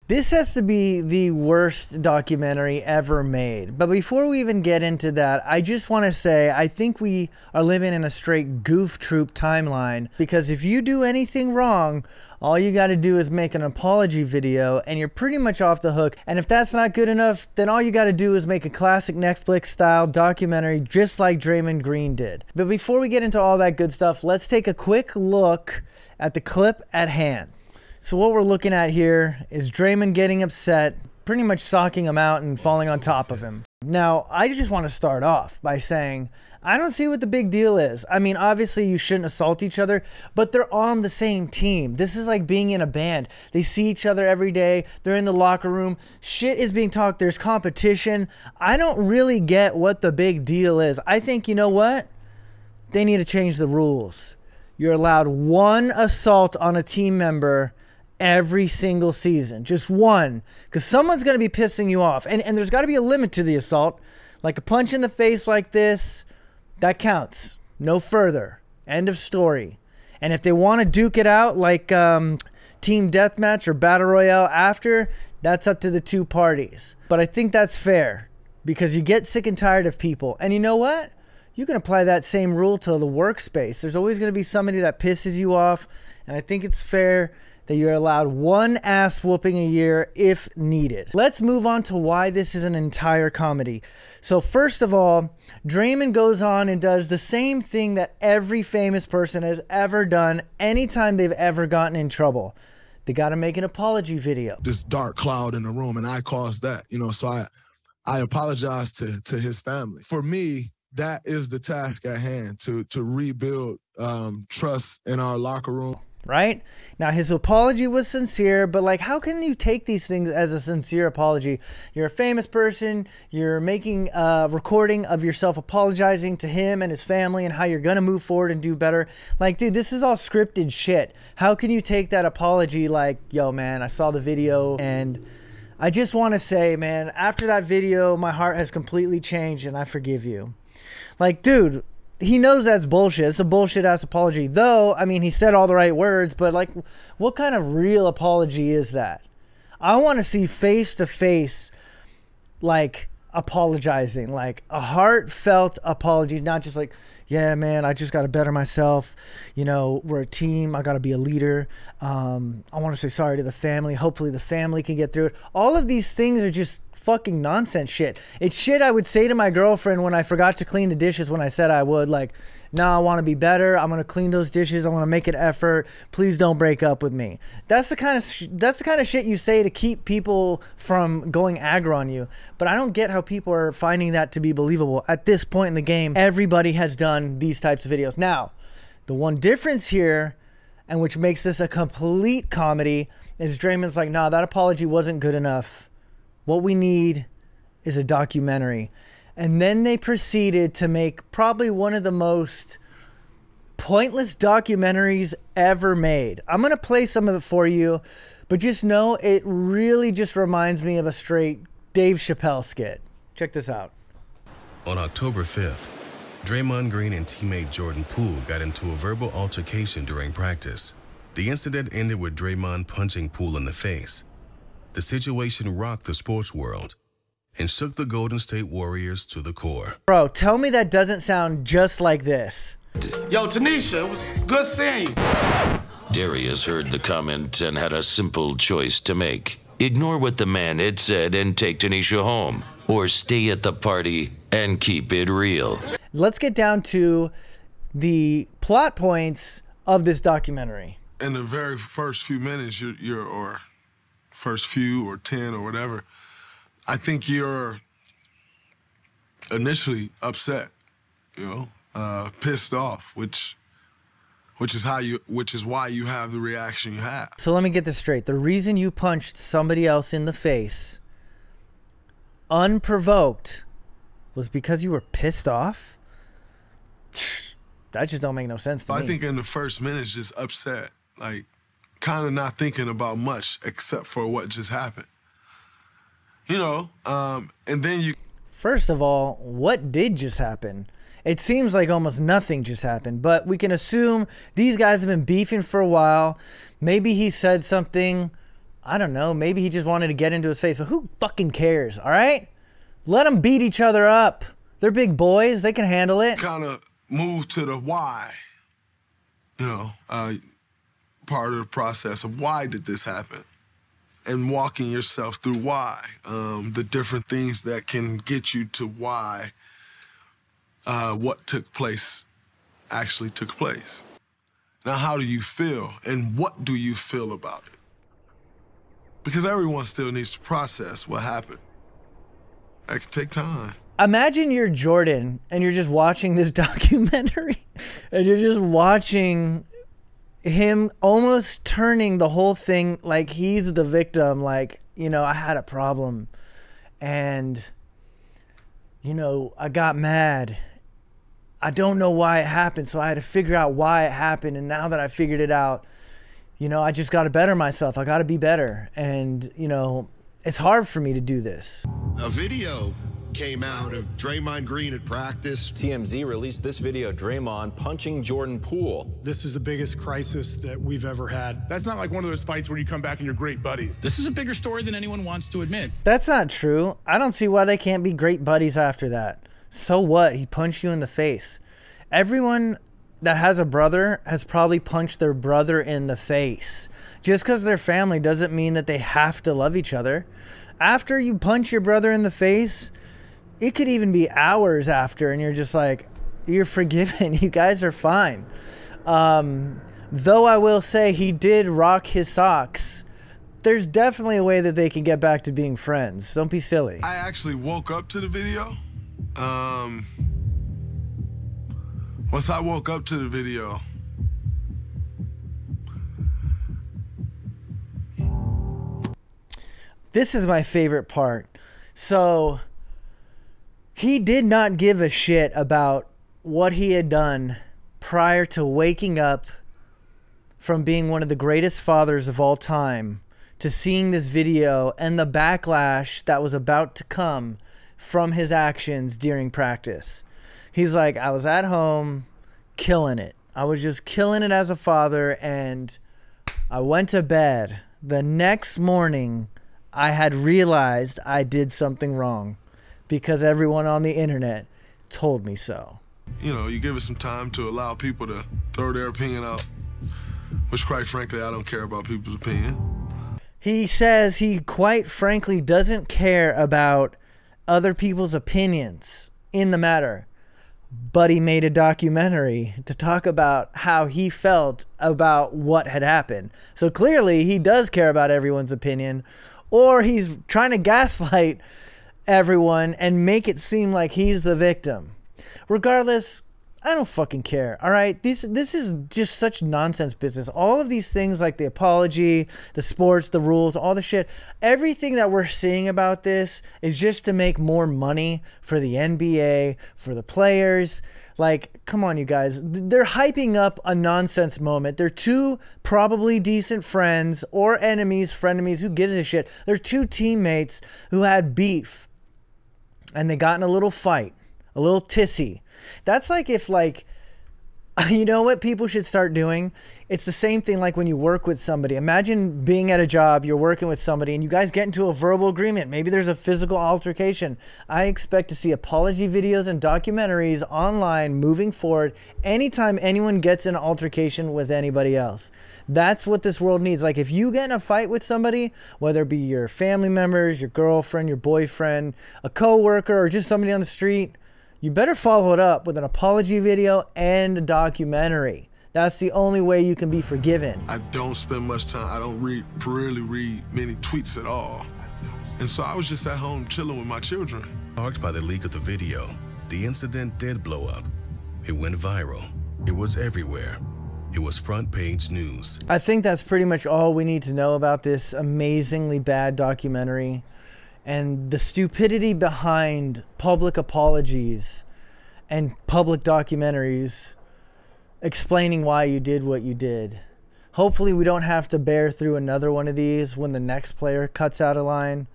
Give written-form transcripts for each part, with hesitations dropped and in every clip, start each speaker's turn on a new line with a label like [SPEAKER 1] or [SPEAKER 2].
[SPEAKER 1] This has to be the worst documentary ever made. But before we even get into that, I just want to say I think we are living in a straight goof troop timeline, because if you do anything wrong, all you got to do is make an apology video and you're pretty much off the hook. And if that's not good enough, then all you got to do is make a classic Netflix style documentary just like Draymond Green did. But before we get into all that good stuff, let's take a quick look at the clip at hand. So what we're looking at here is Draymond getting upset, pretty much socking him out and falling on top of him. Now, I just want to start off by saying, I don't see what the big deal is. I mean, obviously you shouldn't assault each other, but they're on the same team. This is like being in a band. They see each other every day. They're in the locker room. Shit is being talked. There's competition. I don't really get what the big deal is. I think, you know what? They need to change the rules. You're allowed one assault on a team member every single season. Just one. Because someone's going to be pissing you off. And there's got to be a limit to the assault. Like a punch in the face like this, that counts. No further. End of story. And if they want to duke it out like team deathmatch or battle royale after, that's up to the two parties. But I think that's fair, because you get sick and tired of people. And you know what? You can apply that same rule to the workspace. There's always going to be somebody that pisses you off. And I think it's fair that you're allowed one ass whooping a year if needed. Let's move on to why this is an entire comedy. So first of all, Draymond goes on and does the same thing that every famous person has ever done anytime they've ever gotten in trouble. They got to make an apology video.
[SPEAKER 2] This dark cloud in the room, and I caused that, you know, so I apologize to his family. For me, that is the task at hand, to rebuild trust in our locker room.
[SPEAKER 1] Right? Now, his apology was sincere, but like, how can you take these things as a sincere apology? You're a famous person. You're making a recording of yourself apologizing to him and his family and how you're going to move forward and do better. Like, dude, this is all scripted shit. How can you take that apology like, yo, man, I saw the video and I just want to say, man, after that video, my heart has completely changed and I forgive you. Like, dude, he knows that's bullshit. It's a bullshit ass apology. Though, I mean, he said all the right words, but like, what kind of real apology is that? I want to see face to face, like, apologizing, like a heartfelt apology, not just like, yeah, man, I just got to better myself. You know, we're a team. I got to be a leader. I want to say sorry to the family. Hopefully the family can get through it. All of these things are just fucking nonsense shit. It's shit I would say to my girlfriend when I forgot to clean the dishes when I said I would. Like, no, I want to be better. I'm going to clean those dishes. I want to make an effort. Please don't break up with me. That's the kind of shit you say to keep people from going aggro on you. But I don't get how people are finding that to be believable. At this point in the game, everybody has done these types of videos. Now, the one difference here, and which makes this a complete comedy, is Draymond's like, nah, that apology wasn't good enough. What we need is a documentary. And then they proceeded to make probably one of the most pointless documentaries ever made. I'm going to play some of it for you, but just know it really just reminds me of a straight Dave Chappelle skit. Check this out.
[SPEAKER 3] On October 5th, Draymond Green and teammate Jordan Poole got into a verbal altercation during practice. The incident ended with Draymond punching Poole in the face. The situation rocked the sports world and shook the Golden State Warriors to the core.
[SPEAKER 1] Bro, tell me that doesn't sound just like this.
[SPEAKER 4] Yo, Tanisha, it was good seeing you.
[SPEAKER 5] Darius heard the comment and had a simple choice to make. Ignore what the man had said and take Tanisha home, or stay at the party and keep it real.
[SPEAKER 1] Let's get down to the plot points of this documentary.
[SPEAKER 2] In the very first few minutes, or first few or 10 or whatever, I think you're initially upset, you know, pissed off, which is why you have the reaction you have.
[SPEAKER 1] So let me get this straight. The reason you punched somebody else in the face unprovoked was because you were pissed off? That just don't make no sense to me.
[SPEAKER 2] I think in the first minutes, just upset, like, kind of not thinking about much except for what just happened. You know, and then you...
[SPEAKER 1] First of all, what did just happen? It seems like almost nothing just happened, but we can assume these guys have been beefing for a while. Maybe he said something I don't know, maybe he just wanted to get into his face, but who fucking cares, all right? Let them beat each other up. They're big boys, they can handle it.
[SPEAKER 2] Kind of move to the why, part of the process of why did this happen? And walking yourself through why, the different things that can get you to why what took place actually took place. Now, how do you feel and what do you feel about it? Because everyone still needs to process what happened. That can take time.
[SPEAKER 1] Imagine you're Jordan and you're just watching this documentary and you're just watching him almost turning the whole thing like he's the victim, like, I had a problem and, I got mad. I don't know why it happened, so I had to figure out why it happened, and now that I figured it out, I just got to better myself. I got to be better, and, it's hard for me to do this.
[SPEAKER 6] A video came out of Draymond Green at practice.
[SPEAKER 7] TMZ released this video, Draymond punching Jordan Poole.
[SPEAKER 8] This is the biggest crisis that we've ever had.
[SPEAKER 9] That's not like one of those fights where you come back and you're great buddies.
[SPEAKER 10] This is a bigger story than anyone wants to admit.
[SPEAKER 1] That's not true. I don't see why they can't be great buddies after that. So what? He punched you in the face. Everyone that has a brother has probably punched their brother in the face. Just because they're family doesn't mean that they have to love each other. After you punch your brother in the face, it could even be hours after, and you're just like, you're forgiven. You guys are fine. Though I will say he did rock his socks. There's definitely a way that they can get back to being friends. Don't be silly.
[SPEAKER 2] I actually woke up to the video. Once I woke up to the video,
[SPEAKER 1] this is my favorite part. So he did not give a shit about what he had done prior to waking up from being one of the greatest fathers of all time to seeing this video and the backlash that was about to come from his actions during practice. He's like, I was at home killing it. I was just killing it as a father, and I went to bed. The next morning, I had realized I did something wrong because everyone on the internet told me so.
[SPEAKER 2] You give it some time to allow people to throw their opinion out, which quite frankly, I don't care about people's opinion.
[SPEAKER 1] He says he quite frankly doesn't care about other people's opinions in the matter, but he made a documentary to talk about how he felt about what had happened. So clearly he does care about everyone's opinion, or he's trying to gaslight everyone and make it seem like he's the victim. Regardless, I don't fucking care. All right, this is just such nonsense business. All of these things, like the apology, the sports, the rules, all the shit, everything that we're seeing about this is just to make more money for the NBA, for the players. Like, come on, you guys. They're hyping up a nonsense moment. They're two probably decent friends or enemies, frenemies, who gives a shit. They're two teammates who had beef and they got in a little fight, a little tissy. That's like if, like, you know what people should start doing? It's the same thing like when you work with somebody. Imagine being at a job, you're working with somebody, and you guys get into a verbal agreement. Maybe there's a physical altercation. I expect to see apology videos and documentaries online moving forward anytime anyone gets in an altercation with anybody else. That's what this world needs. Like, if you get in a fight with somebody, whether it be your family members, your girlfriend, your boyfriend, a coworker, or just somebody on the street, you better follow it up with an apology video and a documentary. That's the only way you can be forgiven.
[SPEAKER 2] I don't spend much time. I don't really read many tweets at all. And so I was just at home chilling with my children.
[SPEAKER 3] Sparked by the leak of the video, the incident did blow up. It went viral. It was everywhere. It was front page news.
[SPEAKER 1] I think that's pretty much all we need to know about this amazingly bad documentary. And the stupidity behind public apologies and public documentaries explaining why you did what you did. Hopefully we don't have to bear through another one of these when the next player cuts out a line.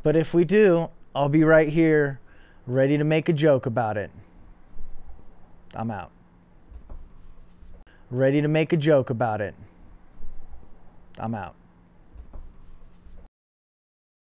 [SPEAKER 1] But if we do, I'll be right here ready to make a joke about it. I'm out. Ready to make a joke about it. I'm out.